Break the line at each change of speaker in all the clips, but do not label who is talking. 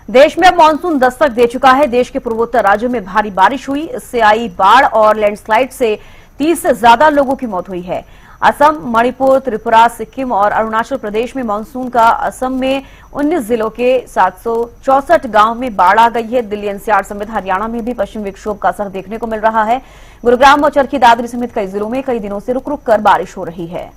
देश में अब मानसून दस्तक दे चुका है। देश के पूर्वोत्तर राज्यों में भारी बारिश हुई, इससे आई बाढ़ और लैंडस्लाइड से 30 से ज्यादा लोगों की मौत हुई है। असम, मणिपुर, त्रिपुरा, सिक्किम और अरुणाचल प्रदेश में मानसून का असम में 19 जिलों के 764 गांव में बाढ़ आ गई है। दिल्ली एनसीआर समेत हरियाणा में भी पश्चिम विक्षोभ का असर देखने को मिल रहा है। गुरुग्राम और चरखी दादरी समेत कई जिलों में कई दिनों से रुक रुक कर बारिश हो रही है।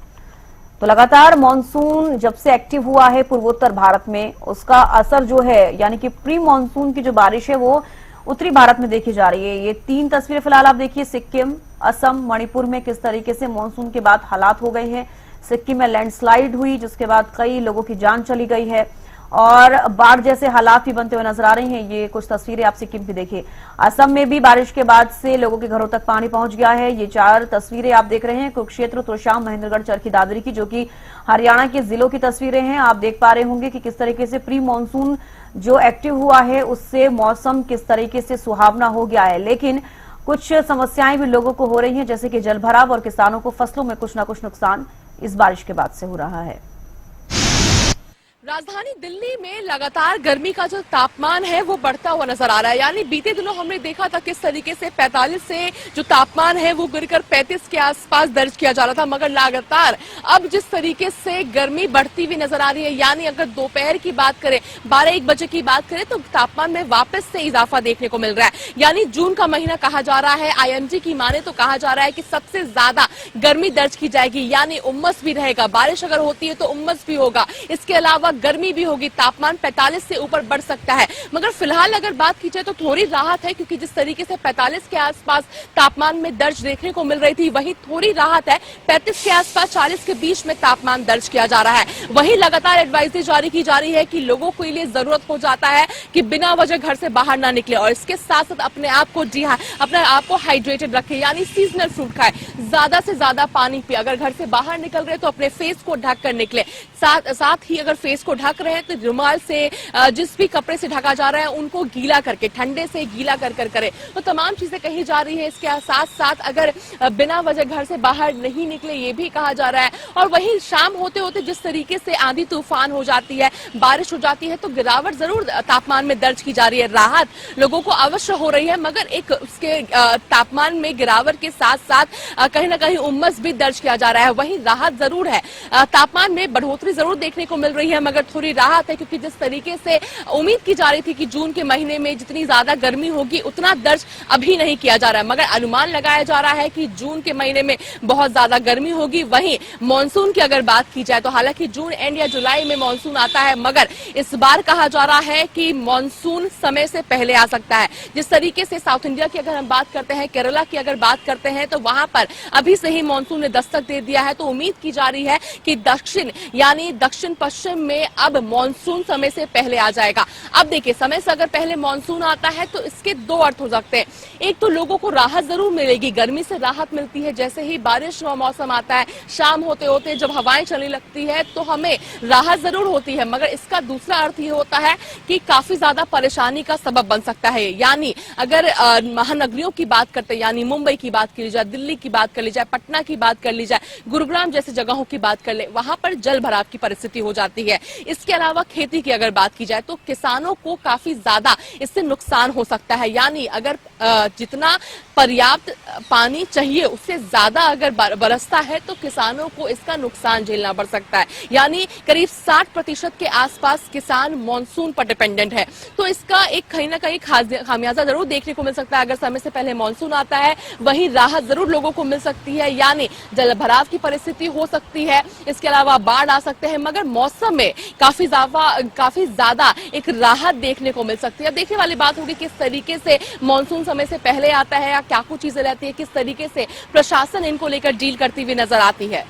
तो लगातार मानसून जब से एक्टिव हुआ है पूर्वोत्तर भारत में, उसका असर जो है यानी कि प्री मानसून की जो बारिश है वो उत्तरी भारत में देखी जा रही है। ये 3 तस्वीरें फिलहाल आप देखिए, सिक्किम, असम, मणिपुर में किस तरीके से मानसून के बाद हालात हो गए हैं। सिक्किम में लैंडस्लाइड हुई जिसके बाद कई लोगों की जान चली गई है और बाढ़ जैसे हालात भी बनते हुए नजर आ रही हैं। ये कुछ तस्वीरें आप सिक्किम की देखिए। असम में भी बारिश के बाद से लोगों के घरों तक पानी पहुंच गया है। ये 4 तस्वीरें आप देख रहे हैं कुरुक्षेत्र, तोशाम, महेंद्रगढ़, चरखी दादरी की, जो कि हरियाणा के जिलों की तस्वीरें हैं। आप देख पा रहे होंगे कि किस तरीके से प्री मानसून जो एक्टिव हुआ है उससे मौसम किस तरीके से सुहावना हो गया है। लेकिन कुछ समस्याएं भी लोगों को हो रही हैं, जैसे कि जलभराव और किसानों को फसलों में कुछ न कुछ नुकसान इस बारिश के बाद से हो रहा है।
राजधानी दिल्ली में लगातार गर्मी का जो तापमान है वो बढ़ता हुआ नजर आ रहा है। यानी बीते दिनों हमने देखा था किस तरीके से 45 से जो तापमान है वो गिरकर 35 के आसपास दर्ज किया जा रहा था, मगर लगातार अब जिस तरीके से गर्मी बढ़ती हुई नजर आ रही है, यानी अगर दोपहर की बात करें, 12-1 बजे की बात करें, तो तापमान में वापस से इजाफा देखने को मिल रहा है। यानी जून का महीना कहा जा रहा है, आईएमडी की माने तो कहा जा रहा है कि सबसे ज्यादा गर्मी दर्ज की जाएगी। यानी उम्मस भी रहेगा, बारिश अगर होती है तो उम्मस भी होगा, इसके अलावा गर्मी भी होगी, तापमान 45 से ऊपर बढ़ सकता है। मगर फिलहाल अगर बात की जाए तो थोड़ी राहत है, क्योंकि जिस तरीके से 45 के आसपास तापमान में दर्ज देखने को मिल रही थी, वही थोड़ी राहत है। 35 के आसपास 40 के बीच में तापमान दर्ज किया जा रहा है। वही लगातार एडवाइजरी जारी की जा रही है कि लोगों के लिए जरूरत हो जाता है कि बिना वजह घर से बाहर ना निकले और इसके साथ साथ अपने आप को हाइड्रेटेड रखे, यानी सीजनल फ्रूट खाए, ज्यादा से ज्यादा पानी पिए। अगर घर से बाहर निकल रहे तो अपने फेस को ढक कर निकले, साथ ही अगर फेस को ढक रहे हैं तो रुमाल से, जिस भी कपड़े से ढका जा रहा है उनको गीला करके, ठंडे से गीला कर करे। तो तमाम चीजें कही जा रही है। इसके साथ साथ अगर बिना वजह घर से बाहर नहीं निकले, ये भी कहा जा रहा है। और वही शाम होते होते जिस तरीके से आंधी तूफान हो जाती है, बारिश हो जाती है, तो गिरावट जरूर तापमान में दर्ज की जा रही है। राहत लोगों को अवश्य हो रही है, मगर एक उसके तापमान में गिरावट के साथ साथ कहीं ना कहीं उम्मस भी दर्ज किया जा रहा है। वही राहत जरूर है, तापमान में बढ़ोतरी जरूर देखने को मिल रही है, मगर थोड़ी राहत है, क्योंकि जिस तरीके से उम्मीद की जा रही थी कि जून के महीने में जितनी ज्यादा गर्मी होगी उतना दर्ज अभी नहीं किया जा रहा है, मगर अनुमान लगाया जा रहा है कि जून के महीने में बहुत ज्यादा गर्मी होगी। वहीं मानसून की अगर बात की जाए तो हालांकि जून एंड या जुलाई में मानसून आता है, मगर इस बार कहा जा रहा है कि मानसून समय से पहले आ सकता है। जिस तरीके से साउथ इंडिया की अगर हम बात करते हैं, केरला की अगर बात करते हैं, तो वहां पर अभी से ही मानसून ने दस्तक दे दिया है। तो उम्मीद की जा रही है कि दक्षिण पश्चिम में अब मानसून समय से पहले आ जाएगा। अब देखिए, समय से अगर पहले मानसून आता है तो इसके 2 अर्थ हो सकते हैं। एक तो लोगों को राहत जरूर मिलेगी, गर्मी से राहत मिलती है। जैसे ही बारिश का मौसम आता है, शाम होते होते जब हवाएं चलने लगती है तो हमें राहत जरूर होती है, मगर इसका दूसरा अर्थ ये होता है कि काफी ज्यादा परेशानी का सबब बन सकता है। यानी अगर महानगरियों की बात करते हैं, यानी मुंबई की बात की जाए, दिल्ली की बात कर ली जाए, पटना की बात कर ली जाए, गुरुग्राम जैसी जगहों की बात कर ले, वहां पर जल भराव की परिस्थिति हो जाती है। इसके अलावा खेती की अगर बात की जाए तो किसानों को काफी ज्यादा इससे नुकसान हो सकता है। यानी अगर जितना पर्याप्त पानी चाहिए उससे ज्यादा अगर बरसता है तो किसानों को इसका नुकसान झेलना पड़ सकता है। यानी करीब 60% के आसपास किसान मानसून पर डिपेंडेंट है। तो इसका एक कहीं ना कहीं खामियाजा जरूर देखने को मिल सकता है। अगर समय से पहले मानसून आता है, वहीं राहत जरूर लोगों को मिल सकती है, यानी जल भराव की परिस्थिति हो सकती है, इसके अलावा बाढ़ आ सकते हैं, मगर मौसम में काफी ज्यादा एक राहत देखने को मिल सकती है। देखने वाली बात होगी किस तरीके से मानसून समय से पहले आता है या क्या कुछ चीजें रहती है, किस तरीके से प्रशासन इनको लेकर डील करती हुई नजर आती है।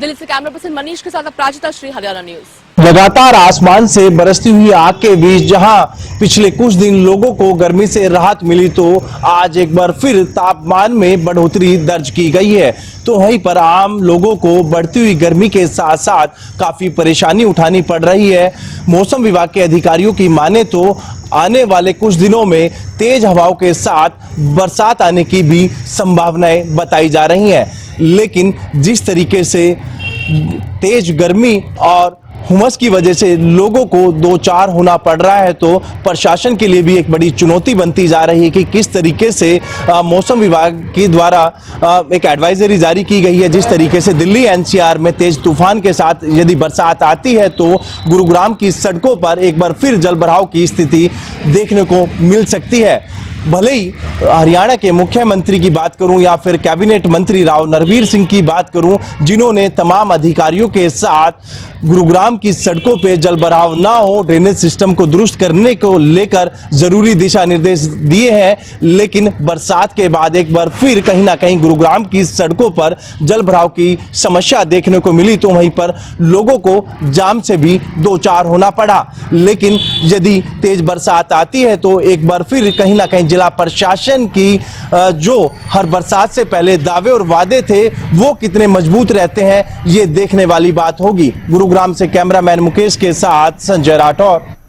दिल्ली से कैमरा पर्सन मनीष के साथ अपराजिता श्री, हरियाणा न्यूज।
लगातार आसमान से बरसती हुई आग के बीच जहां पिछले कुछ दिन लोगों को गर्मी से राहत मिली, तो आज एक बार फिर तापमान में बढ़ोतरी दर्ज की गई है। तो वहीं पर आम लोगों को बढ़ती हुई गर्मी के साथ साथ काफी परेशानी उठानी पड़ रही है। मौसम विभाग के अधिकारियों की माने तो आने वाले कुछ दिनों में तेज हवाओं के साथ बरसात आने की भी संभावनाएं बताई जा रही हैं। लेकिन जिस तरीके से तेज गर्मी और हुमस की वजह से लोगों को दो चार होना पड़ रहा है, तो प्रशासन के लिए भी एक बड़ी चुनौती बनती जा रही है कि किस तरीके से मौसम विभाग के द्वारा एक एडवाइजरी जारी की गई है। जिस तरीके से दिल्ली एनसीआर में तेज तूफान के साथ यदि बरसात आती है तो गुरुग्राम की सड़कों पर एक बार फिर जलभराव की स्थिति देखने को मिल सकती है। भले ही हरियाणा के मुख्यमंत्री की बात करूं या फिर कैबिनेट मंत्री राव नरवीर सिंह की बात करूं, जिन्होंने तमाम अधिकारियों के साथ गुरुग्राम की सड़कों पे जलभराव ना हो, ड्रेनेज सिस्टम को दुरुस्त करने को लेकर जरूरी दिशा निर्देश दिए हैं, लेकिन बरसात के बाद एक बार फिर कहीं ना कहीं गुरुग्राम की सड़कों पर जलभराव की समस्या देखने को मिली, तो वहीं पर लोगों को जाम से भी दो चार होना पड़ा। लेकिन यदि तेज बरसात आती है तो एक बार फिर कहीं ना कहीं जिला प्रशासन की जो हर बरसात से पहले दावे और वादे थे वो कितने मजबूत रहते हैं, ये देखने वाली बात होगी। गुरुग्राम से कैमरामैन मुकेश के साथ संजय राठौर।